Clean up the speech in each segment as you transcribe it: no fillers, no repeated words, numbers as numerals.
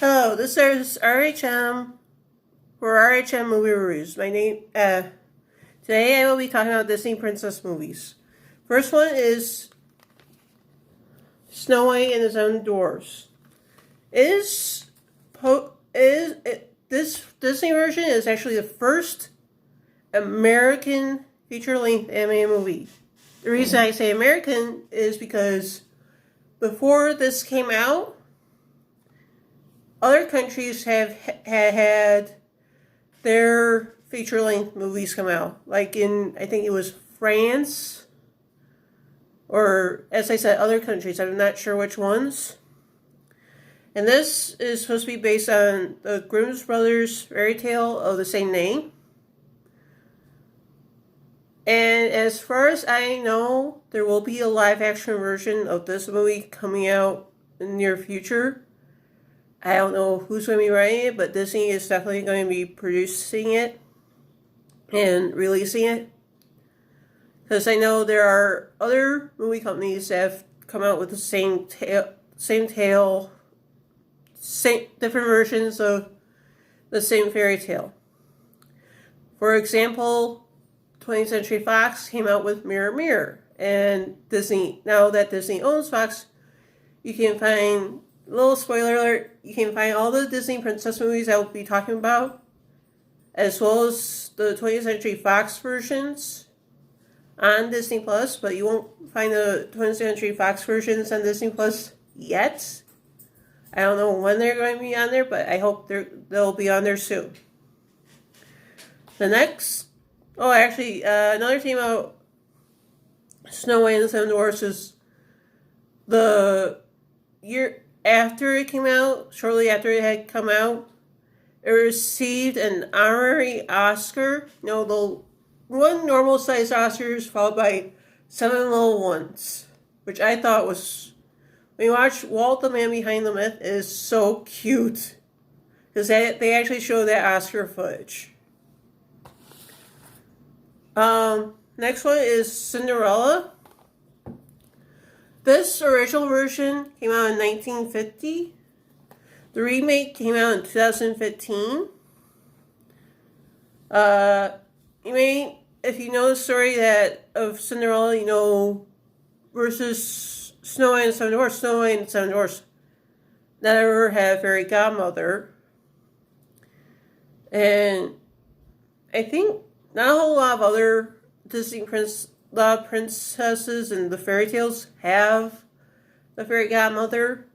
Hello, this is RHM for RHM Movie Reviews. Today I will be talking about Disney princess movies. First one is Snow White and the Seven Dwarfs. This Disney version is actually the first American feature-length animated movie. The reason I say American is because before this came out, other countries have had their feature-length movies come out. Like I think it was France, or as I said, other countries. I'm not sure which ones. And this is supposed to be based on the Grimm's Brothers fairy tale of the same name. And as far as I know, there will be a live-action version of this movie coming out in the near future. I don't know who's going to be writing it, but Disney is definitely going to be producing it and releasing it. Because I know there are other movie companies that have come out with the same different versions of the same fairy tale. For example, 20th Century Fox came out with Mirror Mirror, and Disney, now that Disney owns Fox, you can find, little spoiler alert, you can find all the Disney princess movies I will be talking about, as well as the 20th Century Fox versions on Disney Plus, but you won't find the 20th Century Fox versions on Disney Plus yet. I don't know when they're going to be on there, but I hope they'll be on there soon. Another thing about Snow White and the Seven Dwarfs is the year after it came out, shortly after it had come out, it received an honorary Oscar. The one normal size Oscars followed by 7 little ones, which I thought was, when you watch Walt the Man Behind the Myth, it is so cute. Because they actually show that Oscar footage. Next one is Cinderella. This original version came out in 1950. The remake came out in 2015. If you know the story of Cinderella, versus Snow White and the Seven Dwarfs. Snow White and the Seven Dwarfs never had a fairy godmother. And I think not a whole lot of other Disney princesses and the fairy tales have the fairy godmother,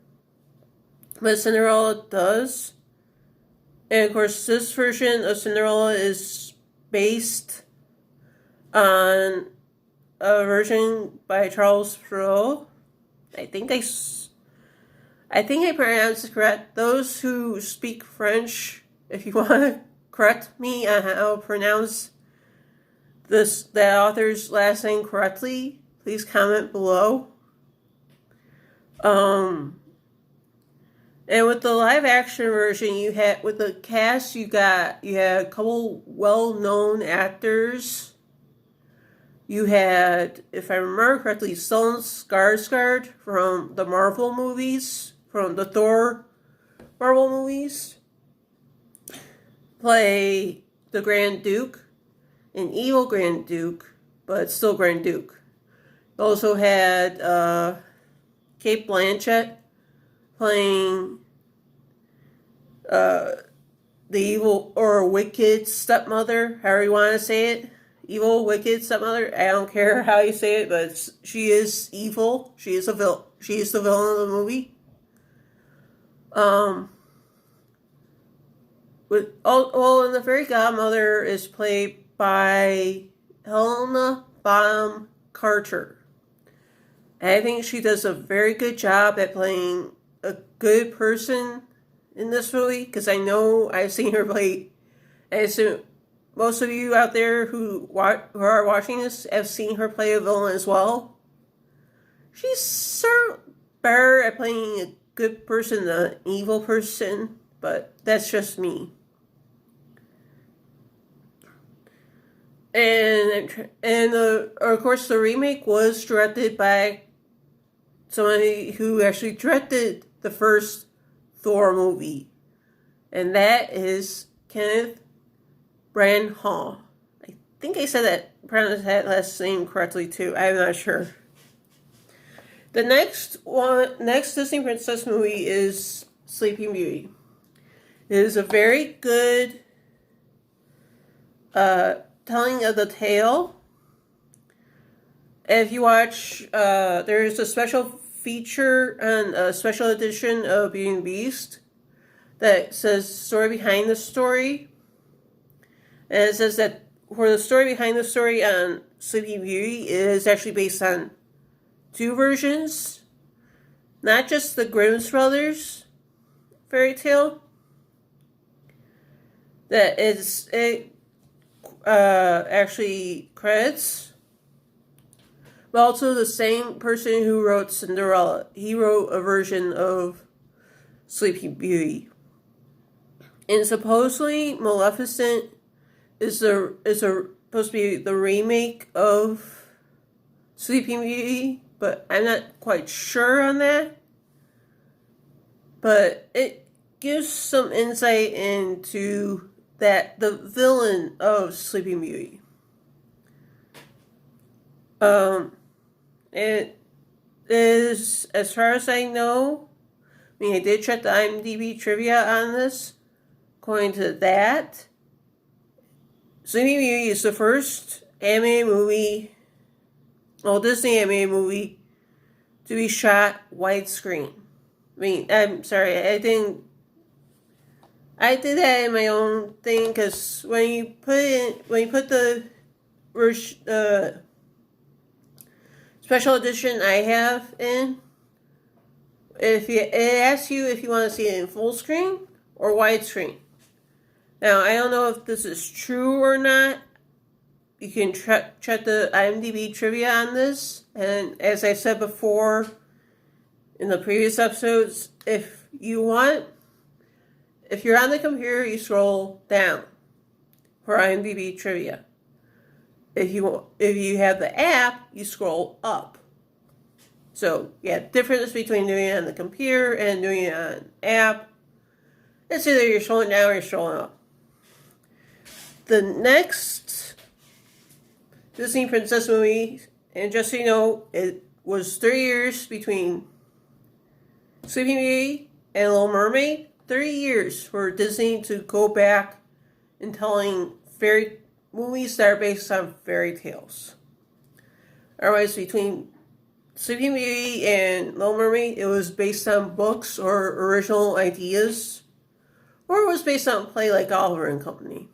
but Cinderella does. And of course, this version of Cinderella is based on a version by Charles Perrault. I think I pronounced it correct. Those who speak French, if you want to correct me on how to pronounce that author's last name correctly, please comment below. And with the live action version, with the cast, you had a couple well-known actors. You had, if I remember correctly, Stellan Skarsgård from the Marvel movies, from the Thor Marvel movies, play the Grand Duke. An evil Grand Duke, but still Grand Duke. You also had Cate Blanchett playing the evil or wicked stepmother, however you want to say it. Evil, wicked stepmother. I don't care how you say it, but she is evil. She is the villain of the movie. And the fairy godmother is played by Helena Bonham Carter. And I think she does a very good job at playing a good person in this movie, because I know I've seen her play. I assume most of you out there who are watching this have seen her play a villain as well. She's certainly better at playing a good person than an evil person, but that's just me. And of course, the remake was directed by somebody who actually directed the first Thor movie, and that is Kenneth Branagh. I think I said that, pronounced that last name correctly too. I'm not sure. The next Disney princess movie is Sleeping Beauty. It is a very good telling of the tale. If you watch, there's a special feature and a special edition of Beauty and the Beast that says story behind the story. And it says that for the story behind the story on Sleeping Beauty, it is actually based on two versions. Not just the Grimm's Brothers fairy tale. That it actually credits, but also the same person who wrote Cinderella. He wrote a version of Sleeping Beauty. And supposedly Maleficent is supposed to be the remake of Sleeping Beauty, but I'm not quite sure on that. But it gives some insight into that the villain of Sleeping Beauty. It is, as far as I know, I mean, I did check the IMDb trivia on this. According to that, Sleeping Beauty is the first animated movie, Disney animated movie, to be shot widescreen. I mean, I'm sorry, I did that in my own thing, because when you put the special edition I have in, it asks you if you want to see it in full screen or widescreen. Now, I don't know if this is true or not. You can check the IMDb trivia on this, and as I said before in the previous episodes, if you're on the computer, you scroll down for IMDb trivia. If you have the app, you scroll up. So, yeah, difference between doing it on the computer and doing it on an app. It's either you're scrolling down or you're scrolling up. The next Disney princess movie, and just so you know, it was 30 years between Sleeping Beauty and Little Mermaid. 30 years for Disney to go back and telling movies that are based on fairy tales. Otherwise, between Sleeping Beauty and Little Mermaid, it was based on books or original ideas, or it was based on a play like Oliver and Company.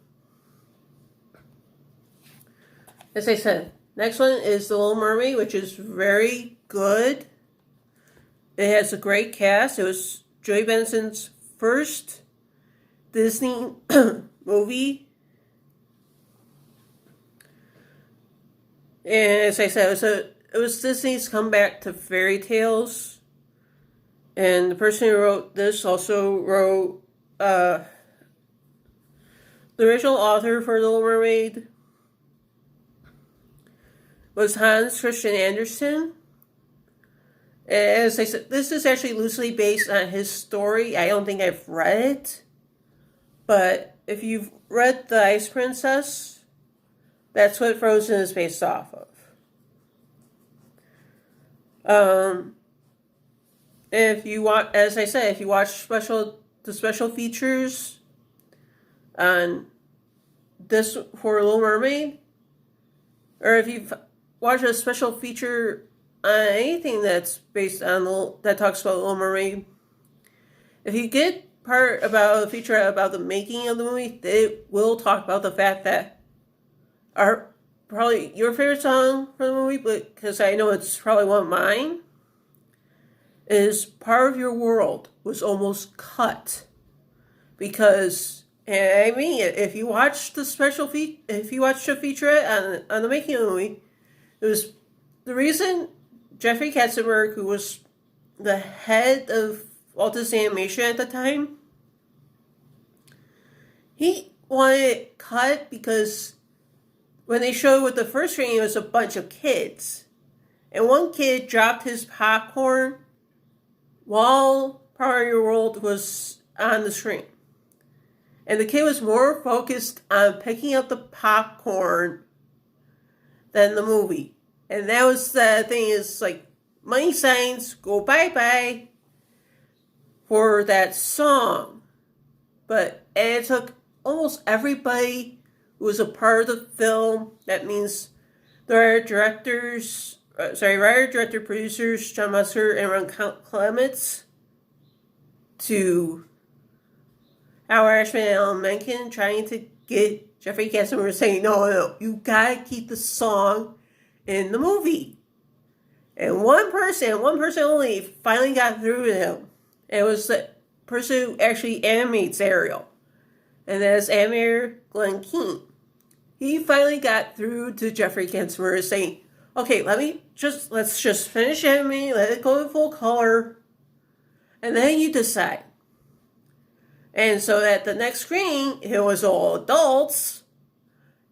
As I said, next one is The Little Mermaid, which is very good. It has a great cast. It was Joy Benson's first Disney movie. And as I said, it was Disney's comeback to fairy tales. And the person who wrote this also wrote the original author for Little Mermaid was Hans Christian Andersen. As I said, this is actually loosely based on his story. I don't think I've read it. But if you've read The Ice Princess, that's what Frozen is based off of. If you watch, as I said, if you watch the special features on this for Little Mermaid, or if you've watched a special feature on anything that's based on that talks about Little Mermaid, if you get part about a feature about the making of the movie, they will talk about the fact that probably your favorite song for the movie, but because I know it's probably one of mine, is "Part of Your World" was almost cut because, and I mean, if you watch the featurette on the making of the movie, it was the reason Jeffrey Katzenberg, who was the head of Walt Disney Animation at the time, he wanted it cut because when they showed with the first screen, it was a bunch of kids. And one kid dropped his popcorn while Part of Your World was on the screen. And the kid was more focused on picking up the popcorn than the movie. And that was the thing, is like, money signs go bye-bye for that song. But it took almost everybody who was a part of the film. That means the writer, director, producers, John Musker and Ron Clements, to Howard Ashman and Alan Menken, trying to get Jeffrey Katzenberg saying, no, you gotta keep the song in the movie. And one person only, finally got through to him. It was the person who actually animates Ariel. And that's animator Glenn Keane. He finally got through to Jeffrey Katzenberg saying, okay, let's just finish animating, let it go in full color, and then you decide. And so at the next screening, it was all adults,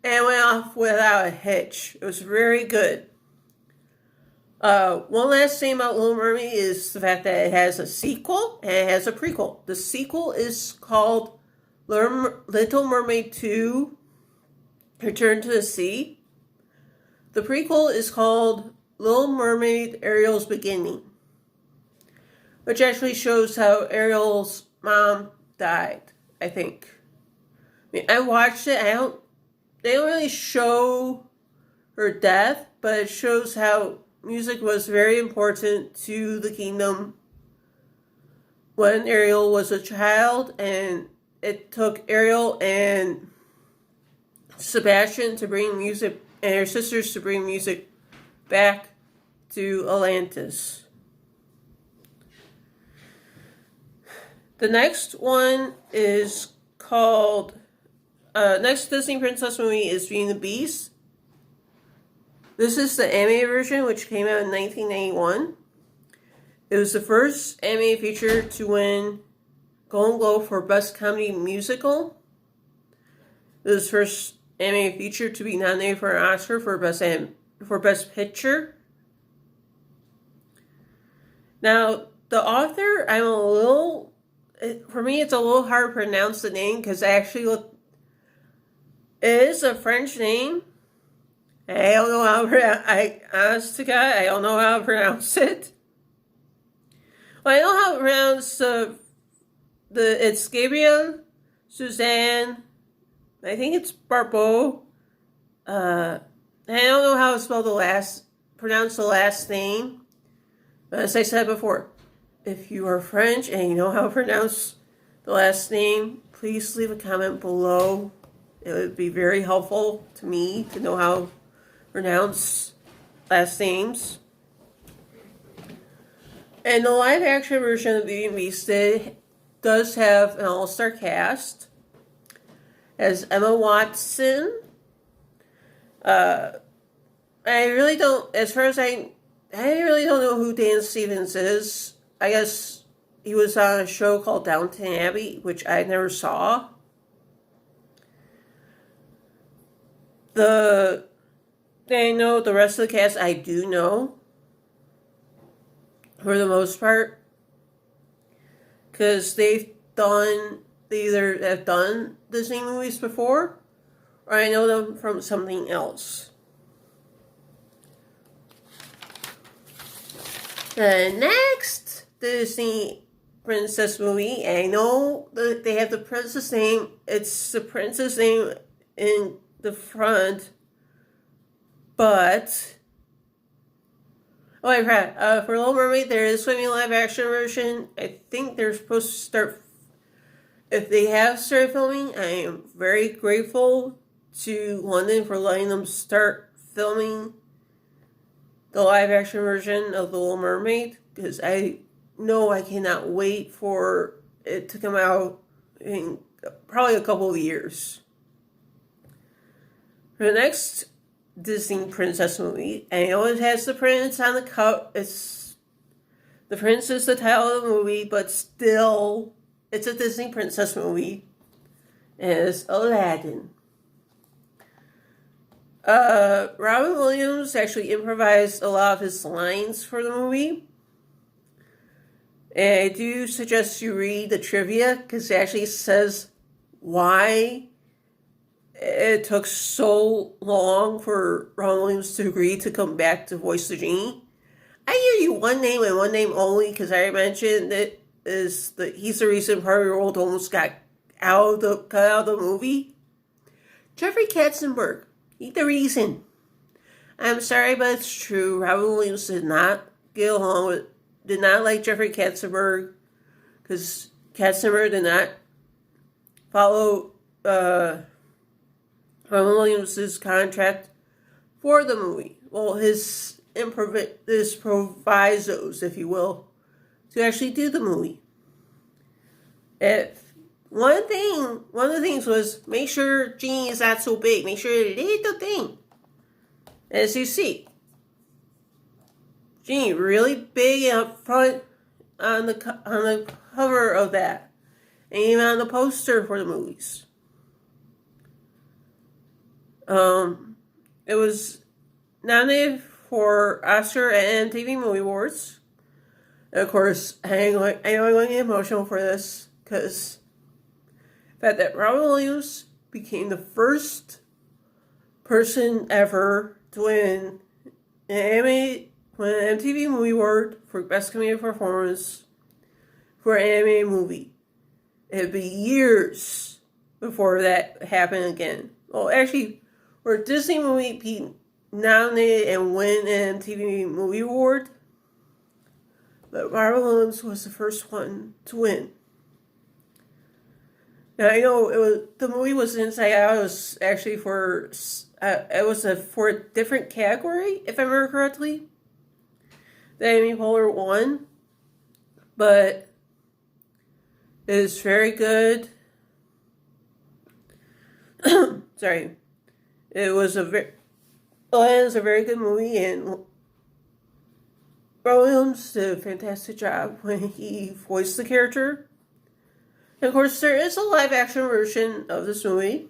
and went off without a hitch. It was very good. One last thing about Little Mermaid is the fact that it has a sequel and it has a prequel. The sequel is called Little Mermaid 2, Return to the Sea. The prequel is called Little Mermaid, Ariel's Beginning, which actually shows how Ariel's mom died, I think. I mean, I watched it. They don't really show her death, but it shows how music was very important to the kingdom when Ariel was a child, and it took Ariel and Sebastian to bring music, and her sisters to bring music back to Atlantis. The next one is called, next Disney Princess movie is Beauty and the Beast. This is the animated version, which came out in 1991. It was the first animated feature to win Golden Globe for Best Comedy Musical. It was the first animated feature to be nominated for an Oscar for Best Picture. Now, the author, for me, it's a little hard to pronounce the name because I actually looked. It is a French name. I don't know how to pronounce. Honest to God, I don't know how to pronounce it. Well, I know how to pronounce it's Gabriel Suzanne. I think it's Barbeau. I don't know how to pronounce the last name. But as I said before, if you are French and you know how to pronounce the last name, please leave a comment below. It would be very helpful to me to know how to pronounce last names. And the live action version of Beauty and the Beast does have an all-star cast. As Emma Watson. I really don't know who Dan Stevens is. I guess he was on a show called Downton Abbey, which I never saw. I know the rest of the cast I do know, for the most part, because they either have done Disney movies before, or I know them from something else. The next Disney princess movie, I know that they have the princess name. It's the princess name in the front, but I forgot. For Little Mermaid, there is swimming live action version. I think they're supposed to start. If they have started filming, I am very grateful to London for letting them start filming the live action version of The Little Mermaid, because I know I cannot wait for it to come out in probably a couple of years. For the next Disney princess movie, I know it has the prince on the cover. The prince is the title of the movie, but still, it's a Disney princess movie. And it's Aladdin. Robin Williams actually improvised a lot of his lines for the movie. And I do suggest you read the trivia, because it actually says why it took so long for Ron Williams to agree to come back to voice the genie. I give you one name and one name only because I mentioned that he's the reason Harvey World almost got cut out of the movie. Jeffrey Katzenberg. He's the reason. I'm sorry, but it's true. Robin Williams did not get along with, did not like Jeffrey Katzenberg because Katzenberg did not follow Robin Williams' contract for the movie. Well, his provisos, if you will, to actually do the movie. One of the things was make sure Genie is not so big. Make sure it ain't the thing. As you see, Genie really big up front on the cover of that, and even on the poster for the movies. It was nominated for Oscar and MTV Movie Awards. And of course, I know I'm going to get emotional for this because the fact that Robin Williams became the first person ever to win an MTV Movie Award for Best Comedic Performance for an animated movie. It'd be years before that happened again. Well, actually, for a Disney movie be nominated and win an MTV Movie Award, but Robin Williams was the first one to win. Now I know the movie was Inside Out. It was actually for for a different category, if I remember correctly. That Amy Poehler won, but it is very good. Sorry, it was a very good movie, and Williams did a fantastic job when he voiced the character. And of course, there is a live-action version of this movie.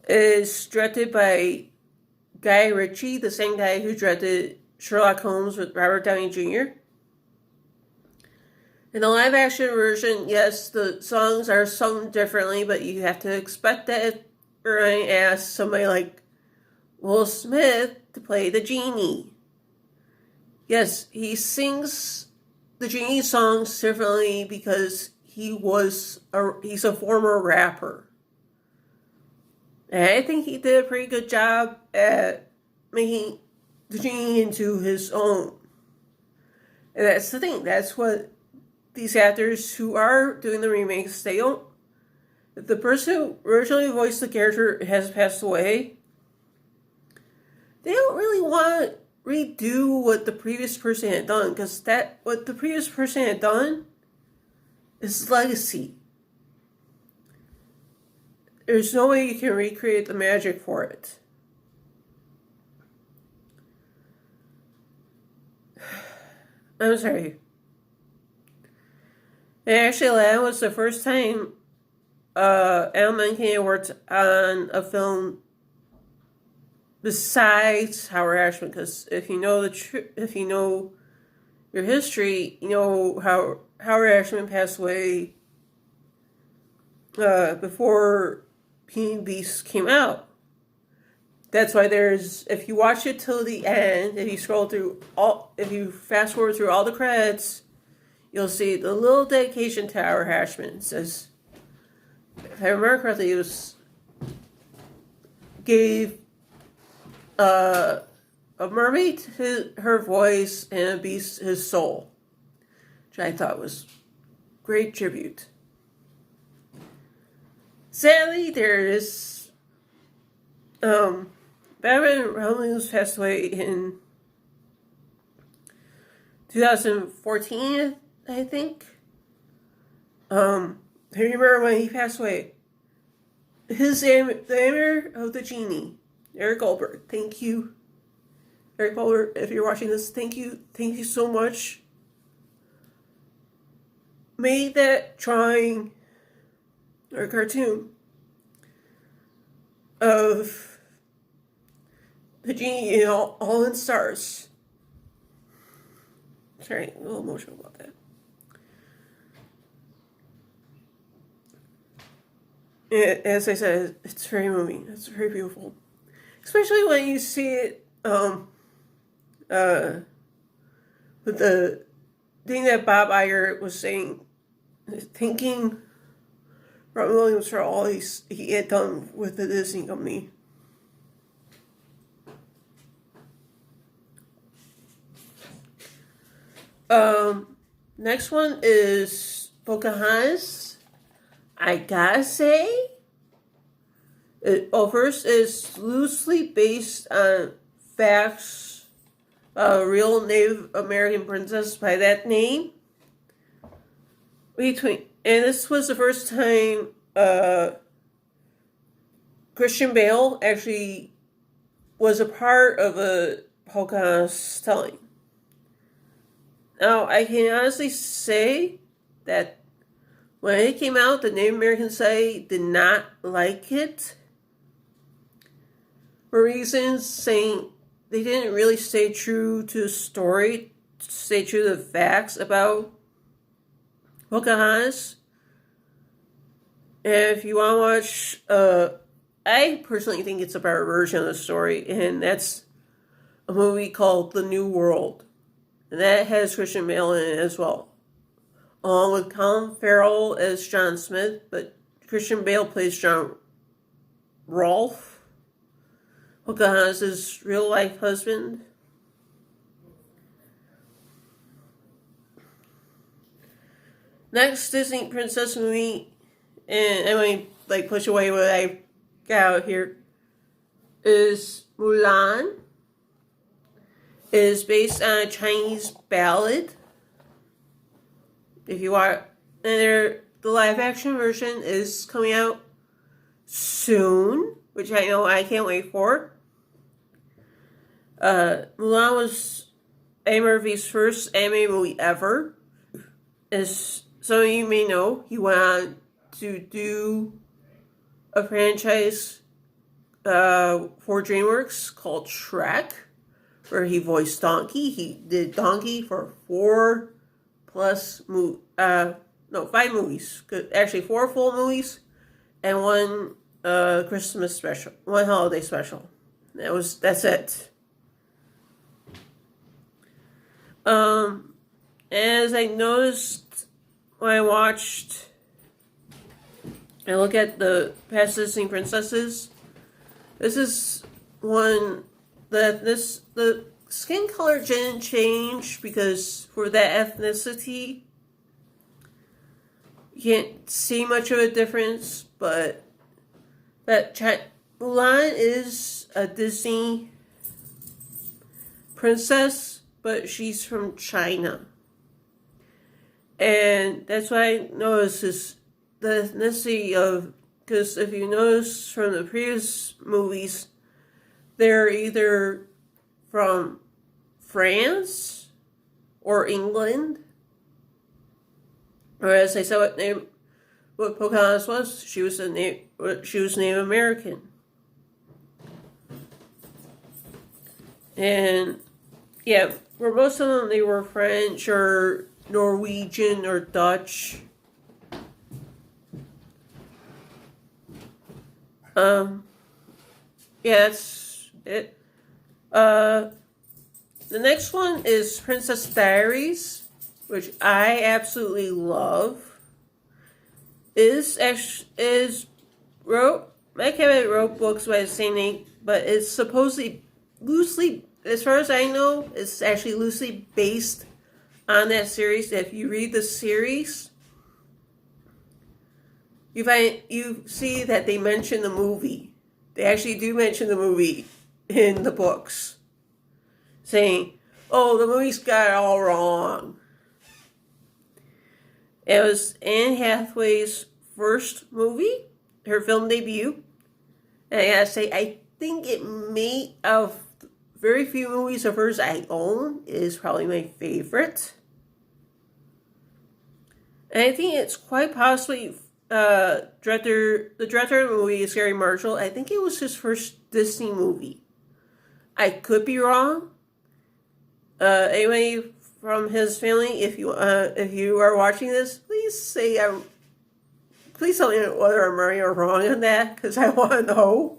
It is directed by Guy Ritchie, the same guy who directed Sherlock Holmes with Robert Downey Jr. In the live-action version, yes, the songs are sung differently, but you have to expect that if you're going to ask somebody like Will Smith to play the genie. Yes, he sings the genie songs differently because he's a former rapper. And I think he did a pretty good job at making the genie into his own. And that's the thing. That's what these actors who are doing the remakes, they don't... If the person who originally voiced the character has passed away, they don't really want to redo what the previous person had done, because what the previous person had done is legacy. There's no way you can recreate the magic for it. I'm sorry. And actually, that was the first time Alan Menken worked on a film besides Howard Ashman, because if you know if you know your history, you know how Howard Ashman passed away before Beauty and the Beast came out. That's why if you watch it till the end, if you fast forward through all the credits, you'll see the little dedication to Howard Ashman. It says, if I remember correctly, gave a mermaid her voice and a beast his soul, which I thought was great tribute. Sadly, there is Batman Williams passed away in 2014, I think. I remember when he passed away. The animator of the genie, Eric Goldberg. Thank you, Eric Goldberg. If you're watching this, thank you so much. Made that drawing or cartoon of the genie, all in stars. Sorry, a little emotional about that. as I said, it's very moving. It's very beautiful, especially when you see it with the thing that Bob Iger was saying, thanking Robin Williams for all he had done with the Disney company. Next one is Pocahontas. I gotta say, first is loosely based on facts, a real Native American princess by that name. And this was the first time Christian Bale actually was a part of a Pocahontas telling. Now, I can honestly say that when it came out, the Native American Society did not like it for reasons saying they didn't really stay true to the story, stay true to the facts about Pocahontas. And if you want to watch, I personally think it's a better version of the story, and that's a movie called The New World. And that has Christian Bale in it as well, along with Colin Farrell as John Smith, but Christian Bale plays John Rolfe, Pocahontas' real-life husband. Next Disney princess movie, and I'm going to push away what I got out here, is Mulan. It is based on a Chinese ballad. If you want, and the live action version is coming out soon, which I know I can't wait for. Mulan was Eddie Murphy's first animated movie ever. As some of you may know, he went on to do a franchise for DreamWorks called Shrek, where he voiced Donkey. He did Donkey for 5 movies. Actually, 4 full movies and 1 Christmas special, 1 holiday special. That's it. As I noticed when I look at the past Disney princesses, this is one that the skin color didn't change, because for that ethnicity you can't see much of a difference, but that Mulan is a Disney princess, but she's from China. And that's why I noticed is the ethnicity of, because if you notice from the previous movies, they're either from France or England. Or as I said, what Pocahontas was, she was Native American. And yeah, for most of them, they were French or Norwegian or Dutch. Yeah, that's it. The next one is Princess Diaries, which I absolutely love. Mike Cabot wrote books by the same name, but it's supposedly loosely, as far as I know, it's actually loosely based on that series. If you read the series, you see that they mention the movie. They actually do mention the movie in the books, saying, "Oh, the movie's got it all wrong." It was Anne Hathaway's first movie, her film debut. And I gotta say, I think it may, of very few movies of hers I own, is probably my favorite. And I think it's quite possibly the director of the movie is Gary Marshall. I think it was his first Disney movie. I could be wrong. Anybody from his family, if you are watching this, please say I'm please tell me whether I'm right or wrong on that, because I want to know.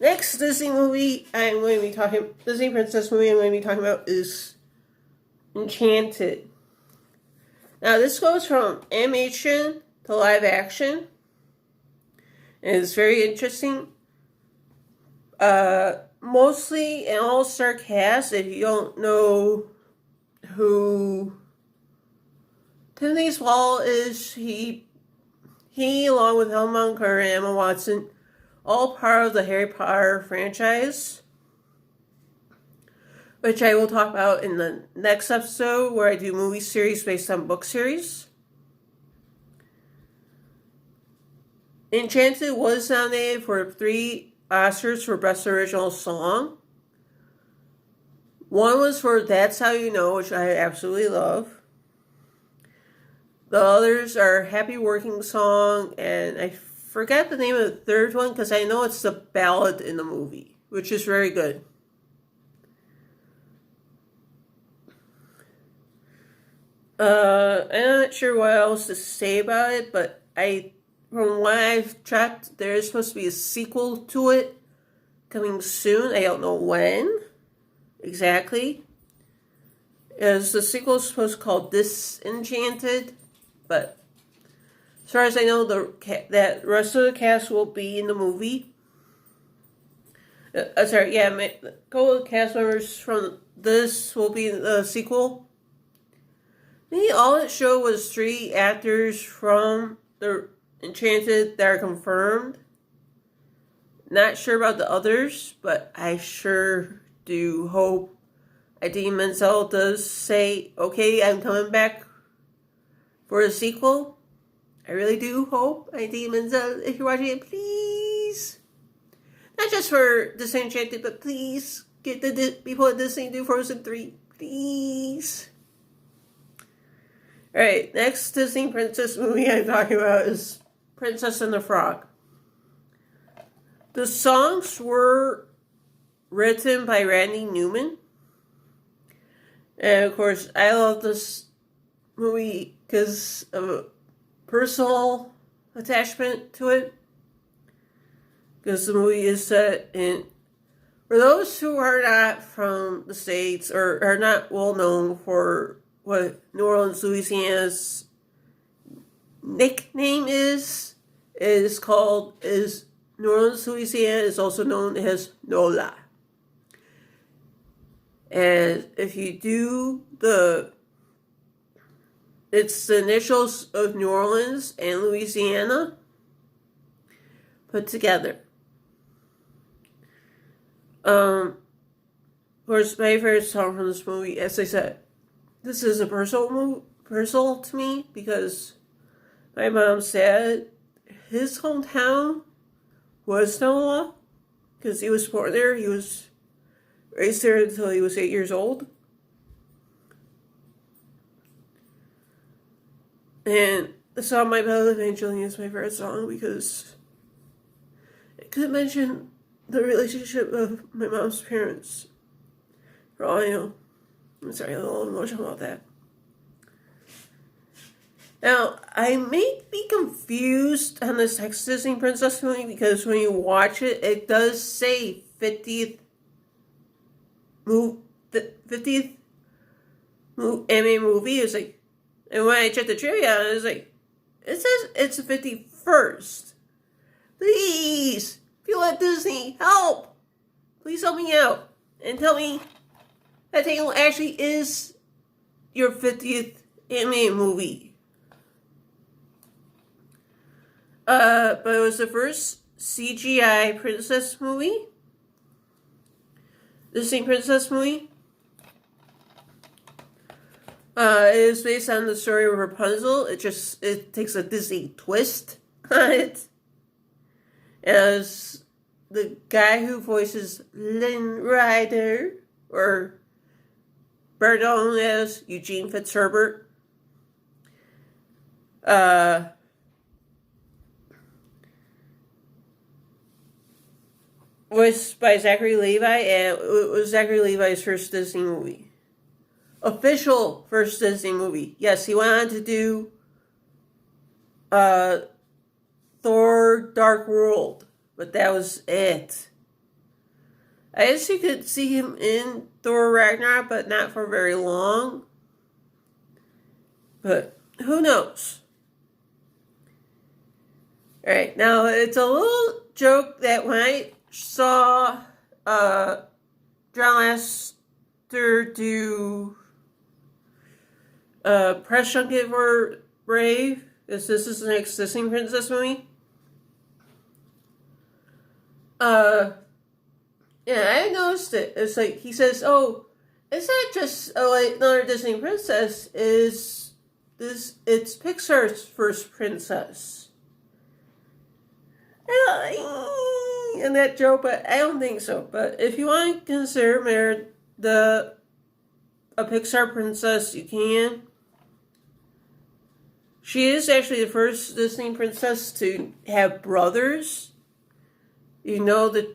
Next Disney movie Disney princess movie I'm going to be talking about is Enchanted. Now this goes from animation to live action. And it's very interesting. Mostly an all-star cast. If you don't know who Timothy Spall is, he along with Helmut Kerr and Emma Watson, all part of the Harry Potter franchise, which I will talk about in the next episode where I do movie series based on book series. Enchanted was nominated for 3 Oscars for Best Original Song. One was for That's How You Know, which I absolutely love. The others are Happy Working Song, and I forgot the name of the third one because I know it's the ballad in the movie, which is very good. I'm not sure what else to say about it, but from what I've checked, there is supposed to be a sequel to it coming soon. I don't know when exactly. As the sequel is supposed to be called Disenchanted, but as far as I know, that rest of the cast will be in the movie. Couple of cast members from this will be in the sequel. All it showed was 3 actors from the Enchanted that are confirmed. Not sure about the others, but I sure do hope Idina Menzel does say, okay, I'm coming back for a sequel. I really do hope Idina Menzel, if you're watching it, please. Not just for Disenchanted, but please get the people at Disney do Frozen 3. Please. Alright, next Disney princess movie I'm talking about is Princess and the Frog. The songs were written by Randy Newman. And of course, I love this movie because of a personal attachment to it. Because the movie is set in... For those who are not from the States or are not well known for what New Orleans, Louisiana's nickname is New Orleans, Louisiana is also known as NOLA. And if you do it's the initials of New Orleans and Louisiana put together. Of course, my favorite song from this movie, as I said, this is a personal to me because my mom said his hometown was NOLA because he was born there. He was raised there until he was 8 years old. And the song My Beloved Angelina is my favorite song because it could mention the relationship of my mom's parents. For all I know. I'm sorry, I'm a little emotional about that. Now, I may be confused on this next Disney Princess movie because when you watch it, it does say 50th anime movie. It's like, and when I checked the trivia, it was like, it says it's the 51st. Please, people at Disney, help! Please help me out and tell me that Tangle actually is your 50th anime movie. But it was the first CGI princess movie. Disney princess movie. It is based on the story of Rapunzel. It takes a Disney twist on it. As the guy who voices Lynn Rider, or better known as Eugene Fitzherbert, was by Zachary Levi, and it was Zachary Levi's first Disney movie. Official first Disney movie. Yes, he went on to do Thor Dark World, but that was it. I guess you could see him in Thor Ragnarok, but not for very long. But who knows? Alright, now it's a little joke that when I saw John Lasseter do press junket for Brave, this is the next Disney Princess movie. Yeah, I noticed it. It's like he says, "Oh, it's not just like another Disney princess. It's Pixar's first princess." And that joke, but I don't think so. But if you want to consider a Pixar princess, you can. She is actually the first Disney princess to have brothers. You know, the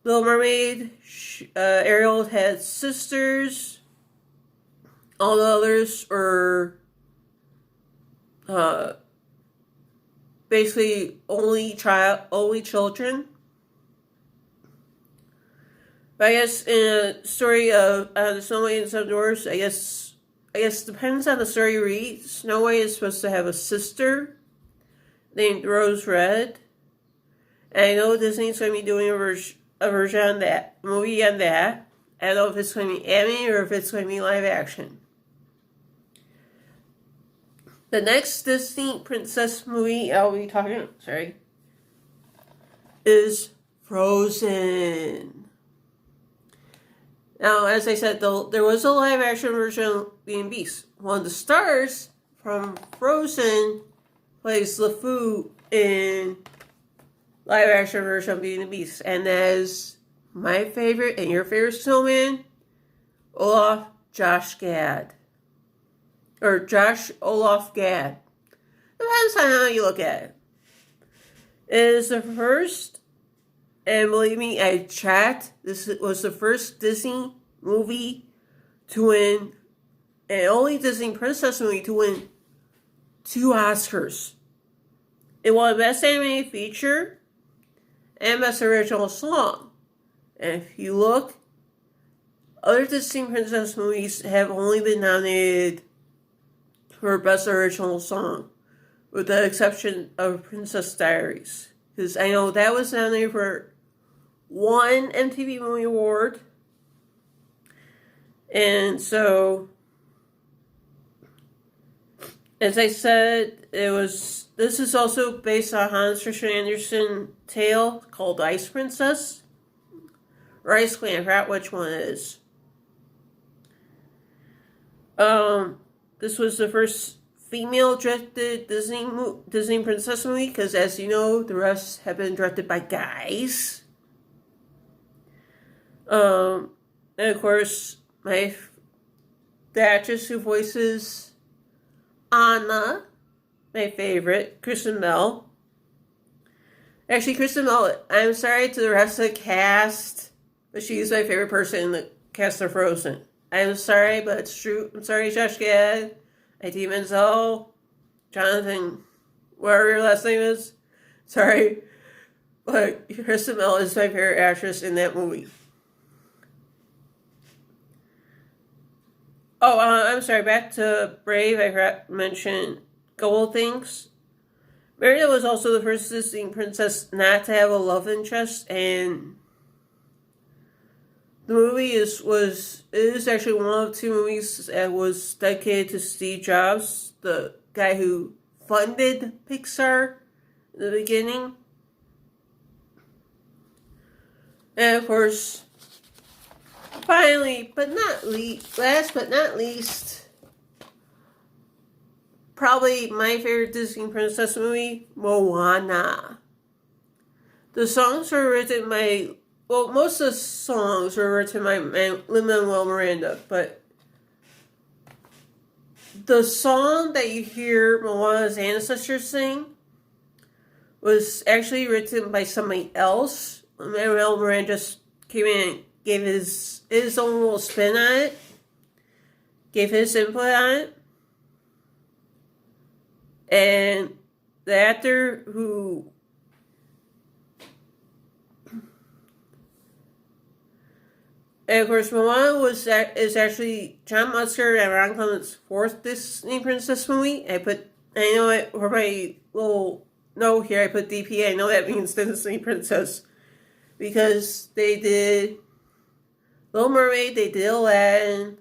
Little Mermaid, Ariel had sisters. All the others were basically only children. But I guess in a story of the Snow White and Seven Dwarfs, I guess depends on the story you read. Snow White is supposed to have a sister named Rose Red. And I know Disney's going to be doing a version on that, movie on that. I don't know if it's going to be animated or if it's going to be live action. The next Disney princess movie I'll be talking, is Frozen. Now, as I said, there was a live action version of Beauty and the Beast. One of the stars from Frozen plays LeFou in live action version of Beauty and the Beast. And that is my favorite and your favorite snowman, Josh Gad. Or Josh Olaf Gad. Depends on how you look at it. It is the first, and believe me, I checked, this was the first Disney movie to win, and only Disney princess movie to win 2 Oscars. It won Best Animated Feature and Best Original Song. And if you look, other Disney princess movies have only been nominated for Best Original Song, with the exception of Princess Diaries. Because I know that was nominated for 1 MTV Movie Award. And so, as I said, this is also based on Hans Christian Andersen tale called Ice Princess. Or Ice Queen, I forgot which one it is. This was the first female-directed Disney princess movie, because as you know, the rest have been directed by guys. And of course, the actress who voices Anna, my favorite, Kristen Bell. Actually, Kristen Bell, I'm sorry to the rest of the cast, but she's my favorite person in the cast of Frozen. I'm sorry, but it's true. I'm sorry, Josh Gad, Idina Menzel, Jonathan, whatever your last name is. Sorry, but Kristen Bell is my favorite actress in that movie. Oh, I'm sorry, back to Brave, I forgot to mention a couple of things. Merida was also the first Disney princess not to have a love interest, and the movie is actually one of 2 movies that was dedicated to Steve Jobs, the guy who funded Pixar in the beginning. And of course, finally, last but not least, probably my favorite Disney princess movie, Moana. The songs were written by, most of the songs were written by Lin-Manuel Miranda, but the song that you hear Moana's ancestors sing was actually written by somebody else, Manuel Miranda just came in and gave his own little spin on it, gave his input on it. And the actor who and of course Moana is actually John Musker and Ron Clements' fourth Disney princess movie. I know it for my little note here, I put DP. I know that means Disney princess. Because they did Little Mermaid, they did Aladdin,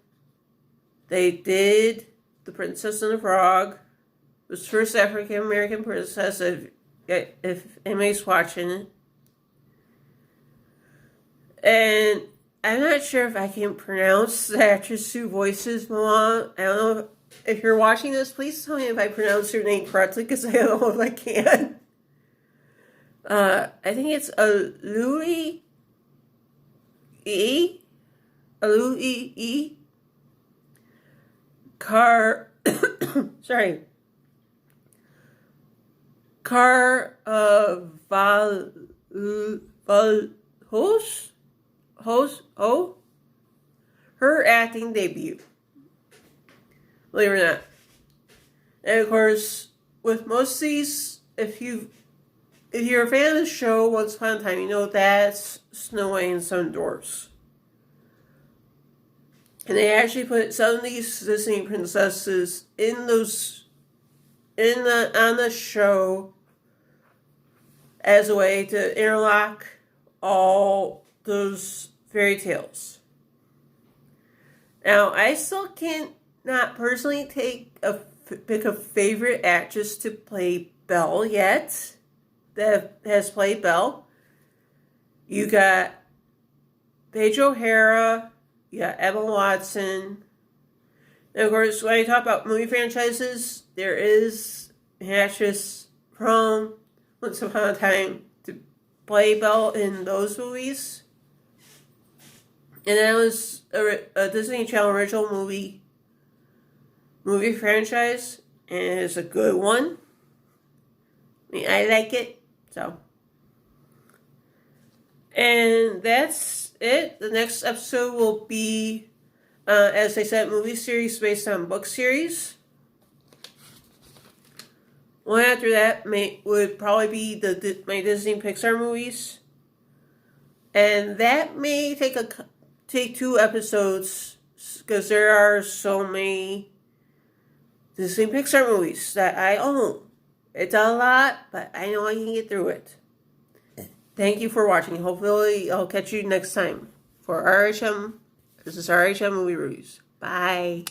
they did The Princess and the Frog. It was the first African American princess, if anybody's watching it. And I'm not sure if I can pronounce the actress who voices Moana. I don't know if you're watching this, please tell me if I pronounce her name correctly, because I don't know if I can. I think it's Alui E. Sorry. Her acting debut. Believe it or not. And of course, with most of these, if you're a fan of the show Once Upon a Time, you know that's Snow White and Seven Dwarfs. And they actually put some of these Disney princesses on the show as a way to interlock all those fairy tales. Now, I still can't not personally pick a favorite actress to play Belle yet. That has played Belle. You got Paige O'Hara, you got Emma Watson. And of course, when I talk about movie franchises, there is an actress from Once Upon a Time to play Belle in those movies. And that was a Disney Channel original movie franchise. And it's a good one. I mean, I like it. So, and that's it. The next episode will be, as I said, movie series based on book series. One after that would probably be my Disney Pixar movies, and that may take 2 episodes because there are so many Disney Pixar movies that I own. It's a lot, but I know I can get through it. Thank you for watching. Hopefully, I'll catch you next time for RHM. This is RHM Movie Reviews. Bye.